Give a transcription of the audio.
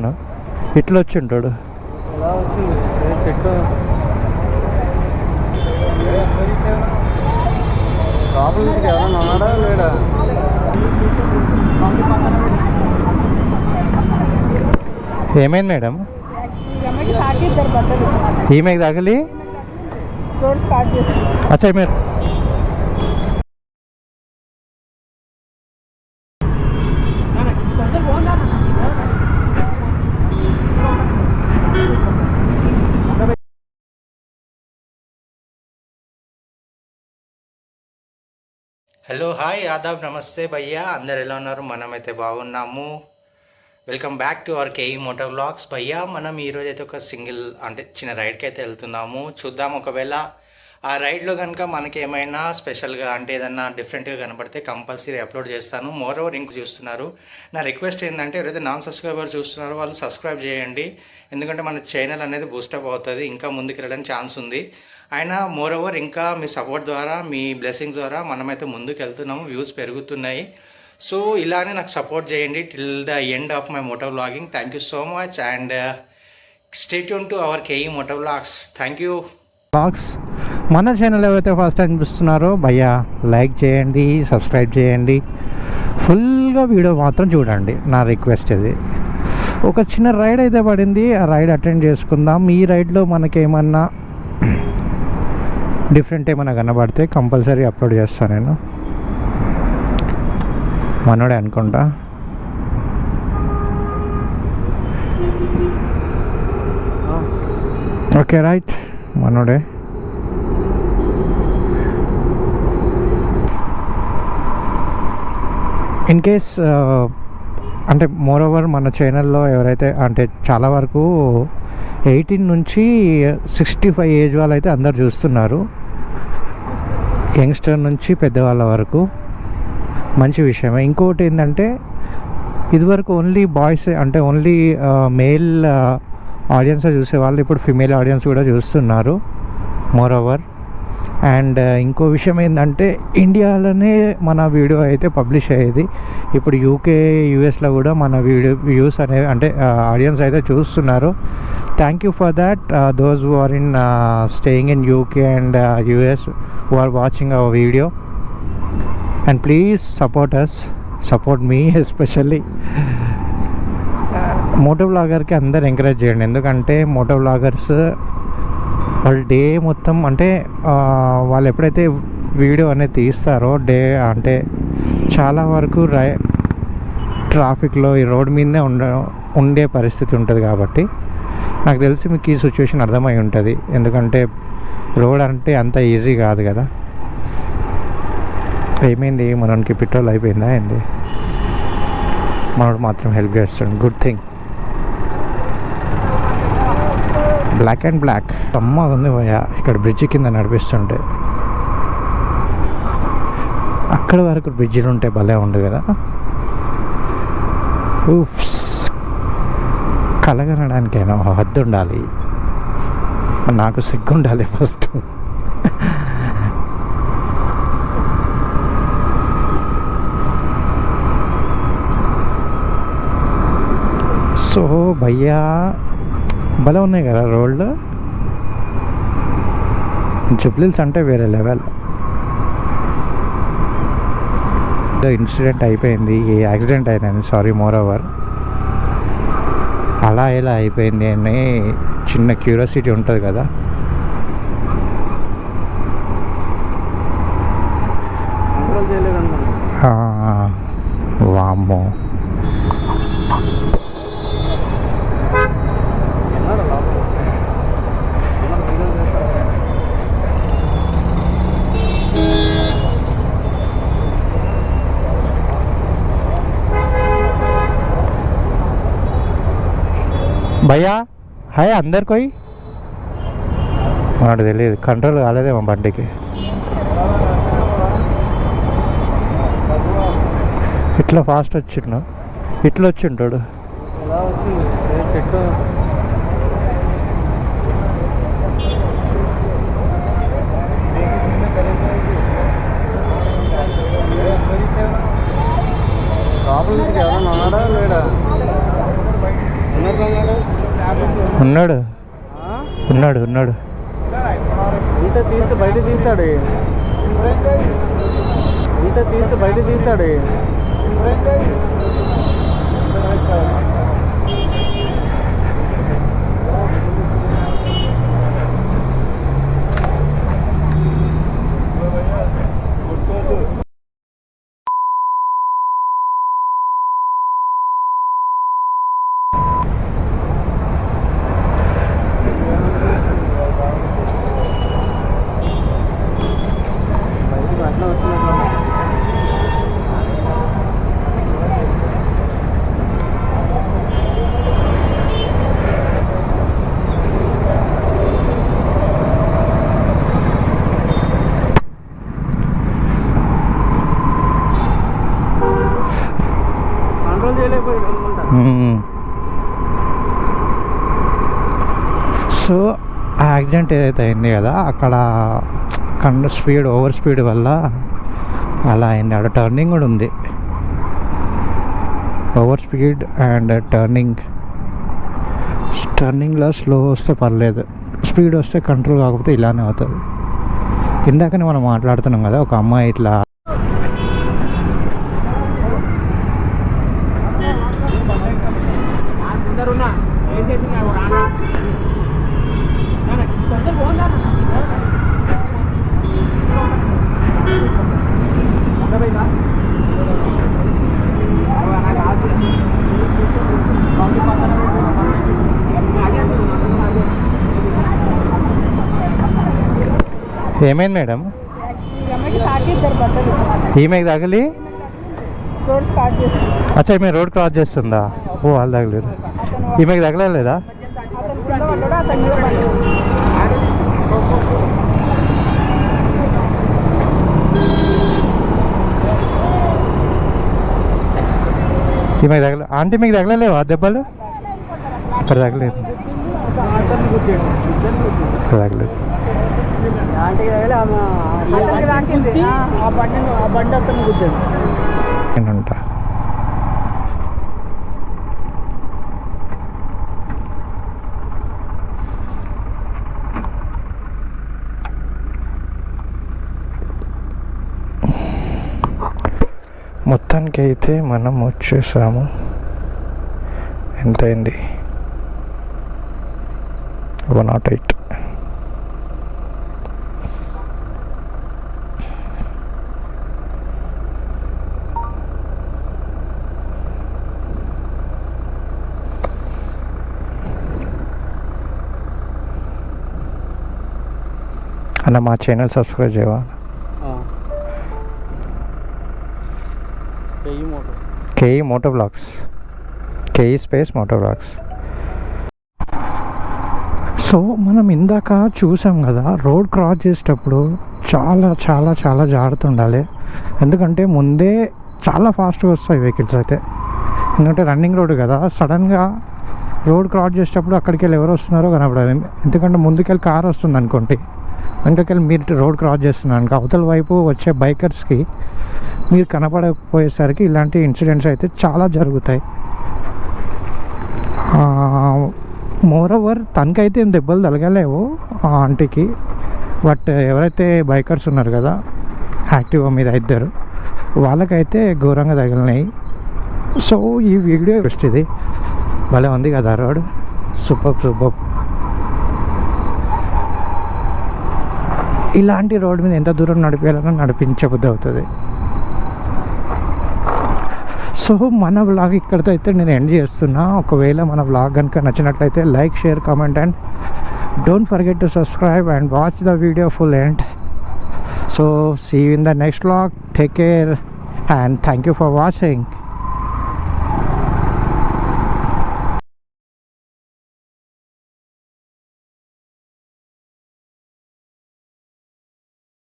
వచ్చిండు, ఇట్లా వచ్చింటాడు. ఏమైంది మేడం? ఈమెకి తగిలి అచ్చా మీరు హలో, హాయ్, ఆదాబ్, నమస్తే భయ్యా. అందరు ఎలా ఉన్నారు? మనమైతే బాగున్నాము. Welcome back to our KE motor vlogs. భయ్యా, మనం ఈరోజు అయితే ఒక సింగిల్ అంటే చిన్న రైడ్కి అయితే వెళ్తున్నాము. చూద్దాం, ఒకవేళ ఆ రైడ్లో కనుక మనకి ఏమైనా స్పెషల్గా అంటే ఏదన్నా డిఫరెంట్గా కనపడితే కంపల్సరీ అప్లోడ్ చేస్తాను. మోర్ ఓవర్ ఇంక చూస్తున్నారు, నా రిక్వెస్ట్ ఏంటంటే ఎవరైతే నాన్ సబ్స్క్రైబర్ చూస్తున్నారో వాళ్ళు సబ్స్క్రైబ్ చేయండి. ఎందుకంటే మన ఛానల్ అనేది బూస్టప్ అవుతుంది, ఇంకా ముందుకు వెళ్ళడానికి ఛాన్స్ ఉంది. అయినా మోర్ ఓవర్ ఇంకా మీ సపోర్ట్ ద్వారా, మీ బ్లెస్సింగ్స్ ద్వారా మనమైతే ముందుకు వెళ్తున్నాము, వ్యూస్ పెరుగుతున్నాయి. సో ఇలానే నాకు సపోర్ట్ చేయండి till the end of my moto vlogging. Thank you so much and stay tune to our KE moto vlogs. Thank you. Vlogs మన ఛానల్ ఎవరైతే ఫస్ట్ టైం చూస్తున్నారో భయ్యా లైక్ చేయండి, సబ్స్క్రైబ్ చేయండి, ఫుల్గా వీడియో మాత్రం చూడండి, నా రిక్వెస్ట్ ఇది. ఒక చిన్న రైడ్ అయితే పడింది, ఆ రైడ్ అటెండ్ చేసుకుందాం. ఈ రైడ్లో మనకేమన్నా డిఫరెంట్ ఏమైనా కనబడితే కంపల్సరీ అప్లోడ్ చేస్తాను నేను. మనోడే అనుకుంటా. ఓకే రైట్, మనోడే. ఇన్ కేస్ అంటే మోర్ ఓవర్ మన ఛానల్లో ఎవరైతే అంటే చాలా వరకు 18 నుంచి 65 ఏజ్ వాళ్ళు అయితే అందరు చూస్తున్నారు, యంగ్స్టర్ నుంచి పెద్దవాళ్ళ వరకు. మంచి విషయమే. ఇంకోటి ఏంటంటే ఇదివరకు ఓన్లీ బాయ్స్ అంటే ఓన్లీ మేల్ ఆడియన్స్ చూసేవాళ్ళు, ఇప్పుడు ఫిమేల్ ఆడియన్స్ కూడా చూస్తున్నారు మోర్ ఓవర్. అండ్ ఇంకో విషయం ఏంటంటే ఇండియాలోనే మన వీడియో అయితే పబ్లిష్ అయ్యేది, ఇప్పుడు యూకే యూఎస్లో కూడా మన వీడియో వ్యూస్ అనేవి అంటే ఆడియన్స్ అయితే చూస్తున్నారు. Thank you for that those who are in staying in UK and US who are watching our video. And please support us, support me especially. Moto వ్లాగర్కి అందరు ఎంకరేజ్ చేయండి, ఎందుకంటే మోటో వ్లాగర్స్ వాళ్ళు day మొత్తం అంటే వాళ్ళు ఎప్పుడైతే వీడియో అనేది తీస్తారో డే అంటే చాలా వరకు ట్రాఫిక్లో ఈ రోడ్ మీదనే ఉండే పరిస్థితి ఉంటుంది. కాబట్టి నాకు తెలిసి మీకు ఈ సిచ్యువేషన్ అర్థమై ఉంటుంది, ఎందుకంటే రోడ్ అంటే అంత ఈజీ కాదు కదా. ఏమైంది, మనకి పెట్రోల్ అయిపోయిందా ఏంది? మనోడు మాత్రం హెల్ప్ చేస్తాడు, good thing. Black and black అమ్మ ఉంది భయ, ఇక్కడ బ్రిడ్జి కింద నడిపిస్తుంటే. అక్కడ వరకు బ్రిడ్జిలు ఉంటే భలే ఉండు కదా. ఊప్స్, కలగనడానికైనా హద్దు ఉండాలి, నాకు సిగ్గు ఉండాలి ఫస్ట్. సో భయ్యా భలే ఉన్నాయి కదా రోడ్లు. జుబ్లీస్ అంటే వేరే లెవెల్. ఇన్సిడెంట్ అయిపోయింది, యాక్సిడెంట్ అయిందని, సారీ మోర్ ఓవర్. అలా ఎలా అయిపోయింది అని చిన్న క్యూరియాసిటీ ఉంటుంది కదా. వామ్మో, భయ్యా హాయ్ అందరు కోయి. నాకు తెలియదు, కంట్రోల్ కాలేదేమో బండికి. ఇట్లా ఫాస్ట్ వచ్చిండు, ఇట్లా వచ్చింటాడు. ఉన్నాడు ఉన్నాడు ఉన్నాడు ఈత తీస్తే బయట తీస్తాడు ఈత తీస్తే బయట తీస్తాడు సో ఆ యాక్సిడెంట్ ఏదైతే అయింది కదా అక్కడ ఓవర్ స్పీడ్ వల్ల అలా అయింది. అక్కడ టర్నింగ్ కూడా ఉంది, ఓవర్ స్పీడ్ అండ్ టర్నింగ్లో స్లో వస్తే పర్లేదు, స్పీడ్ వస్తే కంట్రోల్ కాకపోతే ఇలానే అవుతుంది. ఇందాకనే మనం మాట్లాడుతున్నాం కదా, ఒక అమ్మాయి ఇట్లా ఏమైంది మేడం? ఈమెకి తగిలి అచ్చా ఈమె రోడ్ క్రాస్ చేస్తుందా? ఓ వాళ్ళు తగలేదు, ఈమెకి తగలలేదా? ఈమెకి తగల ఆంటీ మీకు తగలలేవా దెబ్బలు? ఇక్కడ తగలేదు, ఇక్కడ తగలేదు. ఉంటా మొత్తానికి అయితే మనం వచ్చేసాము. ఎంతైంది? 108. అన్న మా ఛానల్ సబ్స్క్రైబ్ చేయవా? KE moto blogs, KE space moto blogs. So మనం ఇందాక చూసాం కదా, రోడ్ క్రాస్ చేసేటప్పుడు చాలా చాలా చాలా జాగ్రత్త ఉండాలి. ఎందుకంటే ముందే చాలా ఫాస్ట్గా వస్తాయి వెహికల్స్ అయితే. ఎందుకంటే రన్నింగ్ రోడ్ కదా, సడన్గా రోడ్ క్రాస్ చేసేటప్పుడు అక్కడికి వెళ్ళి ఎవరు వస్తున్నారో కనపడాలి. ఎందుకంటే ముందుకెళ్ళి కార్ వస్తుంది అనుకోండి, వెనకకెళ్ళి మీరు రోడ్ క్రాస్ చేస్తున్నారు, అవతల వైపు వచ్చే బైకర్స్కి మీరు కనపడకపోయేసరికి ఇలాంటి ఇన్సిడెంట్స్ అయితే చాలా జరుగుతాయి. మోరోవర్ తనకైతే ఏం దెబ్బలు తగలేవు ఆ ఆంటీకి, బట్ ఎవరైతే బైకర్స్ ఉన్నారు కదా యాక్టివా మీద ఇద్దరు, వాళ్ళకైతే ఘోరంగా తగిలినాయి. సో ఈ వీడియో బెస్ట్, ఇది భలే ఉంది కదా రోడ్, సూపర్. ఇలాంటి రోడ్ మీద ఎంత దూరం నడిపేయాలన్నా నడిపించబుద్ధి అవుతుంది. సో మన వ్లాగ్ ఇక్కడితో అయితే నేను ఎండ్ చేస్తున్నా. ఒకవేళ మన వ్లాగ్ కనుక నచ్చినట్లయితే like, share, comment and don't forget to subscribe and watch the video full end. So see you in the next vlog. Take care and thank you for watching.